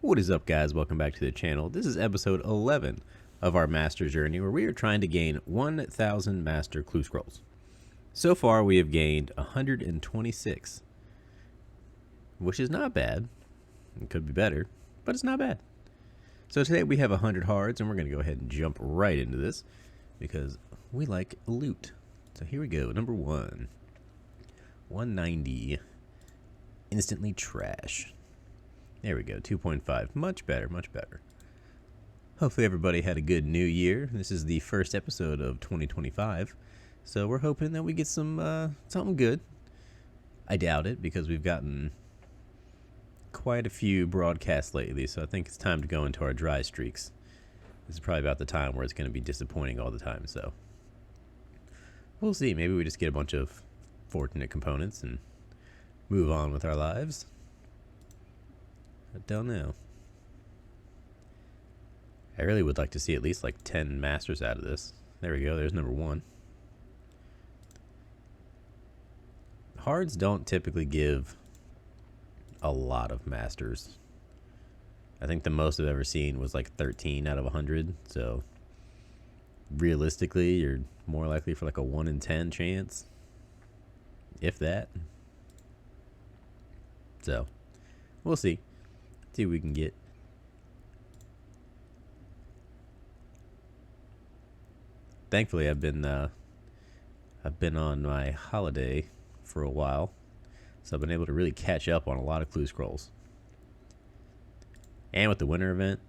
What is up, guys? Welcome back to the channel. This is episode 11 of our master journey, where we are trying to gain 1,000 master clue scrolls. So far, we have gained 126, which is not bad. It could be better, but it's not bad. So today we have 100 hards, and we're going to go ahead and jump right into this because we like loot. So here we go. Number 190. Instantly trash. There we go, 2.5. Much better, much better. Hopefully everybody had a good new year. This is the first episode of 2025, so we're hoping that we get some something good. I doubt it because we've gotten quite a few broadcasts lately, so I think it's time to go into our dry streaks. This is probably about the time where it's going to be disappointing all the time, so we'll see. Maybe we just get a bunch of fortunate components and move on with our lives. I don't know. I really would like to see at least like 10 masters out of this. There we go. There's number 1. Hards don't typically give a lot of masters. I think the most I've ever seen was like 13 out of 100. So realistically, you're more likely for like a 1 in 10 chance, if that. So we'll see. See what we can get. Thankfully, I've been on my holiday for a while, so I've been able to really catch up on a lot of clue scrolls. And with the winter event,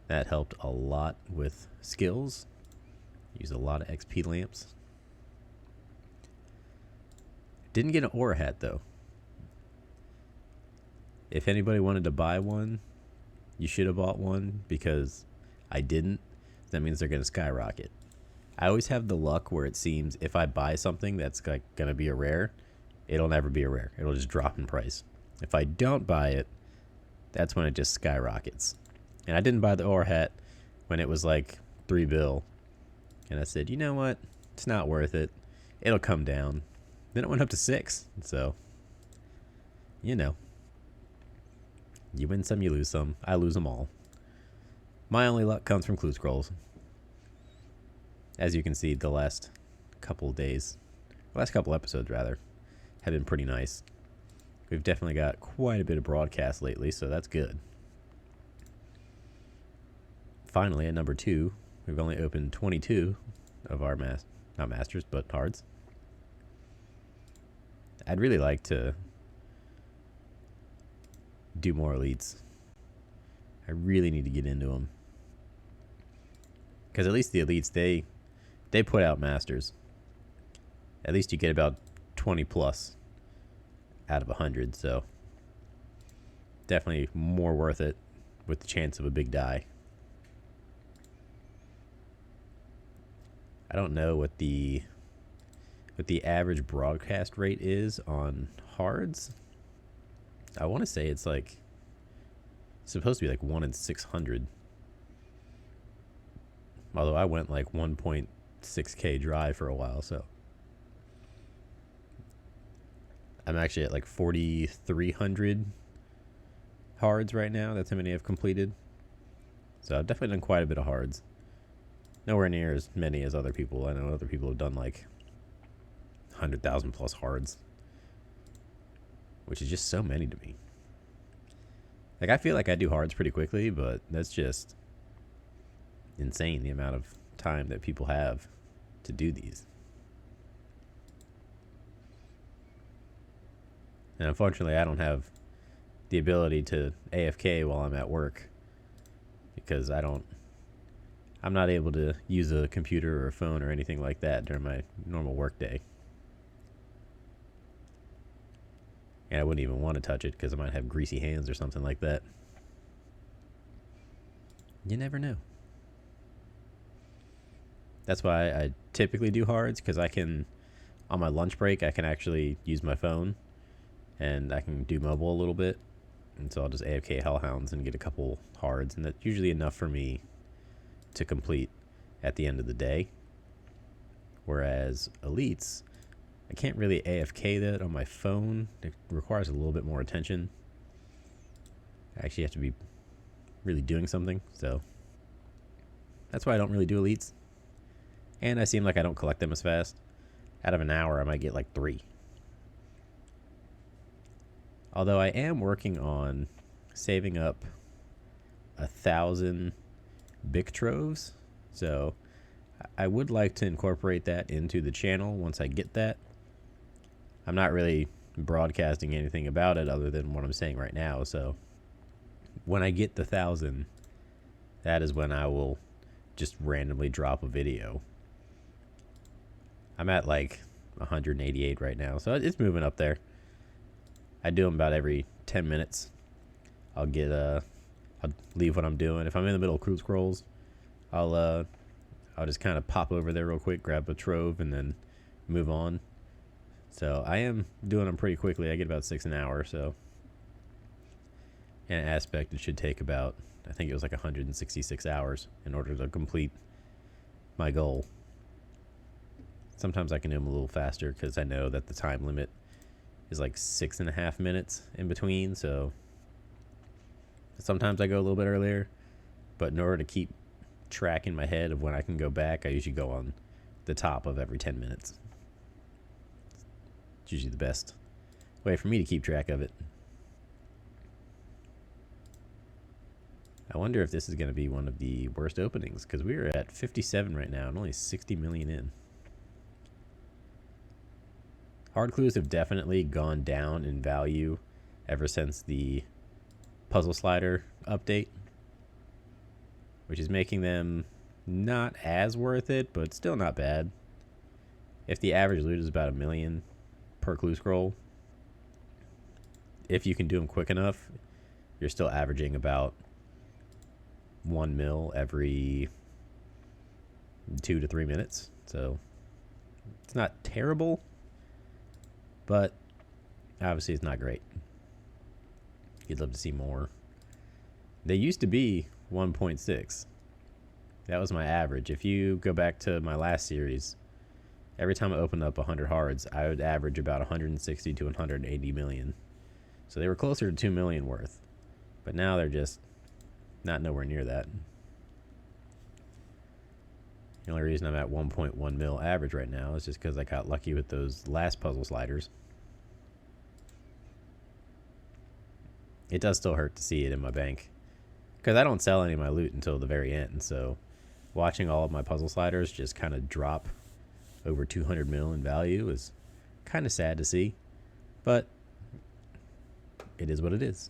that helped a lot with skills. Used a lot of XP lamps. Didn't get an aura hat though. If anybody wanted to buy one, you should have bought one because I didn't. That means they're going to skyrocket. I always have the luck where it seems if I buy something that's like going to be a rare, it'll never be a rare. It'll just drop in price. If I don't buy it, that's when it just skyrockets. And I didn't buy the aura hat when it was like $3. And I said, you know what? It's not worth it. It'll come down. Then it went up to 6. So, you know. You win some, you lose some. I lose them all. My only luck comes from clue scrolls. As you can see, the last couple episodes rather, have been pretty nice. We've definitely got quite a bit of broadcasts lately, so that's good. Finally, at number 2, we've only opened 22 of our not masters, but hards. I'd really like to do more elites. I really need to get into them, because at least the elites, they put out masters. At least you get about 20 plus out of 100, so definitely more worth it with the chance of a big die. I don't know what the average broadcast rate is on hards. I want to say it's like supposed to be like 1 in 600. Although I went like 1.6k dry for a while, so I'm actually at like 4,300 hards right now. That's how many I've completed. So I've definitely done quite a bit of hards. Nowhere near as many as other people. I know other people have done like 100,000 plus hards, which is just so many to me. Like, I feel like I do hards pretty quickly, but that's just insane, the amount of time that people have to do these. And unfortunately, I don't have the ability to AFK while I'm at work because I'm not able to use a computer or a phone or anything like that during my normal work day. And I wouldn't even want to touch it because I might have greasy hands or something like that. You never know. That's why I typically do hards, because I can, on my lunch break, I can actually use my phone and I can do mobile a little bit. And so I'll just AFK Hellhounds and get a couple hards, and that's usually enough for me to complete at the end of the day. Whereas elites, I can't really AFK that on my phone. It requires a little bit more attention. I actually have to be really doing something, so that's why I don't really do elites. And I seem like I don't collect them as fast. Out of an hour, I might get like 3. Although I am working on saving up 1,000 Bic troves, so I would like to incorporate that into the channel once I get that. I'm not really broadcasting anything about it other than what I'm saying right now, so when I get the 1,000, that is when I will just randomly drop a video. I'm at like 188 right now, so it's moving up there. I do them about every 10 minutes. I'll leave what I'm doing. If I'm in the middle of cruise scrolls, I'll just kind of pop over there real quick, grab a trove, and then move on. So I am doing them pretty quickly. I get about 6 an hour, so in an aspect, it should take about, I think it was like 166 hours in order to complete my goal. Sometimes I can do them a little faster because I know that the time limit is like 6.5 minutes in between, so sometimes I go a little bit earlier, but in order to keep track in my head of when I can go back, I usually go on the top of every 10 minutes. It's usually the best way for me to keep track of it. I wonder if this is going to be one of the worst openings, because we are at 57 right now and only 60 million in. Hard clues have definitely gone down in value ever since the puzzle slider update, which is making them not as worth it, but still not bad. If the average loot is about $1 million per clue scroll, if you can do them quick enough, you're still averaging about 1 mil every 2 to 3 minutes. So it's not terrible, but obviously it's not great. You'd love to see more. They used to be 1.6. That was my average. If you go back to my last series, every time I opened up 100 hards, I would average about 160 to 180 million. So they were closer to 2 million worth. But now they're just not nowhere near that. The only reason I'm at 1.1 mil average right now is just because I got lucky with those last puzzle sliders. It does still hurt to see it in my bank, because I don't sell any of my loot until the very end, so watching all of my puzzle sliders just kind of drop over 200 mil in value is kind of sad to see, but it is what it is.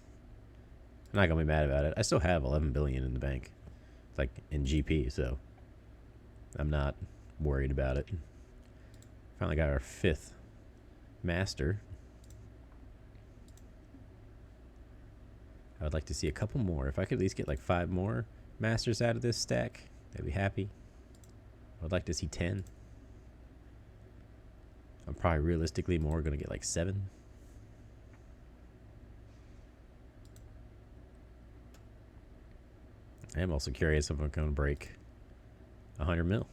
I'm not gonna be mad about it. I still have 11 billion in the bank, it's like in GP, so I'm not worried about it. Finally got our 5th master. I would like to see a couple more. If I could at least get like 5 more masters out of this stack, I'd be happy. I would like to see 10. I'm probably realistically more going to get like 7. I am also curious if I'm going to break 100 mil.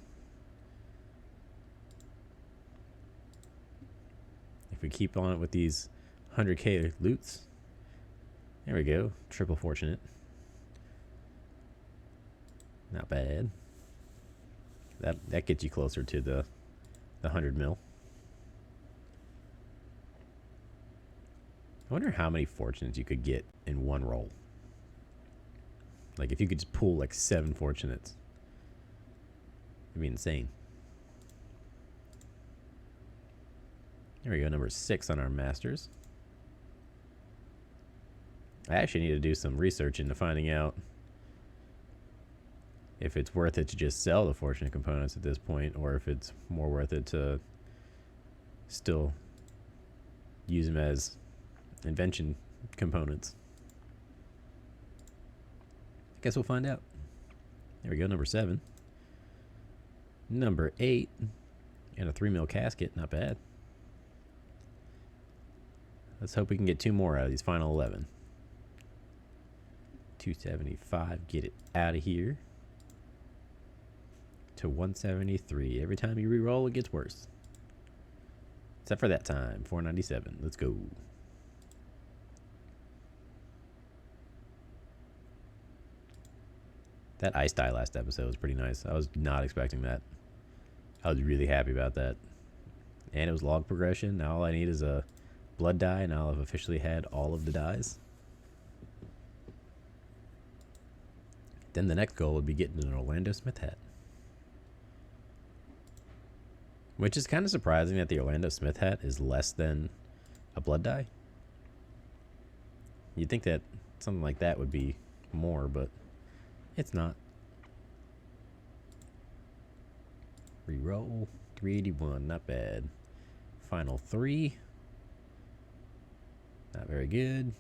If we keep on it with these 100k loots. There we go. Triple fortunate. Not bad. That gets you closer to the 100 mil. I wonder how many fortunates you could get in one roll. Like if you could just pull like 7 fortunates. It'd be insane. There we go, number 6 on our masters. I actually need to do some research into finding out if it's worth it to just sell the fortunate components at this point, or if it's more worth it to still use them as invention components. I guess we'll find out. There we go, number 7. Number 8. And a 3 mil casket, not bad. Let's hope we can get 2 more out of these final 11. 275, get it out of here. To 173. Every time you re-roll, it gets worse. Except for that time, 497. Let's go. That ice die last episode was pretty nice. I was not expecting that. I was really happy about that. And it was log progression. Now all I need is a blood die, and I'll have officially had all of the dies. Then the next goal would be getting an Orlando Smith hat. Which is kind of surprising that the Orlando Smith hat is less than a blood die. You'd think that something like that would be more, but it's not. Reroll. 381, not bad. Final 3. Not very good.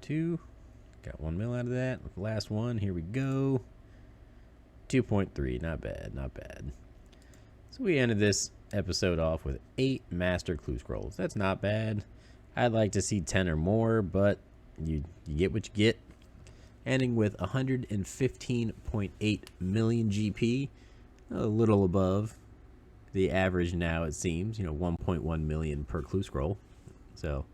2. Got 1 mil out of that. Last one, here we go. 2.3, not bad, not bad. So we ended this episode off with 8 Master Clue Scrolls. That's not bad. I'd like to see 10 or more, but you get what you get. Ending with 115.8 million GP. A little above the average now, it seems. 1.1 million per clue scroll. So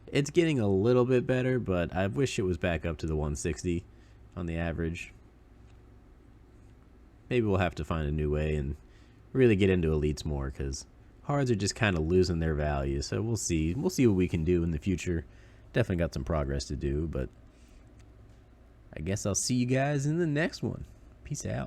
it's getting a little bit better, but I wish it was back up to the 160 on the average. Maybe we'll have to find a new way and really get into elites more, because hards are just kind of losing their value. So we'll see. We'll see what we can do in the future. Definitely got some progress to do, but I guess I'll see you guys in the next one. Peace out.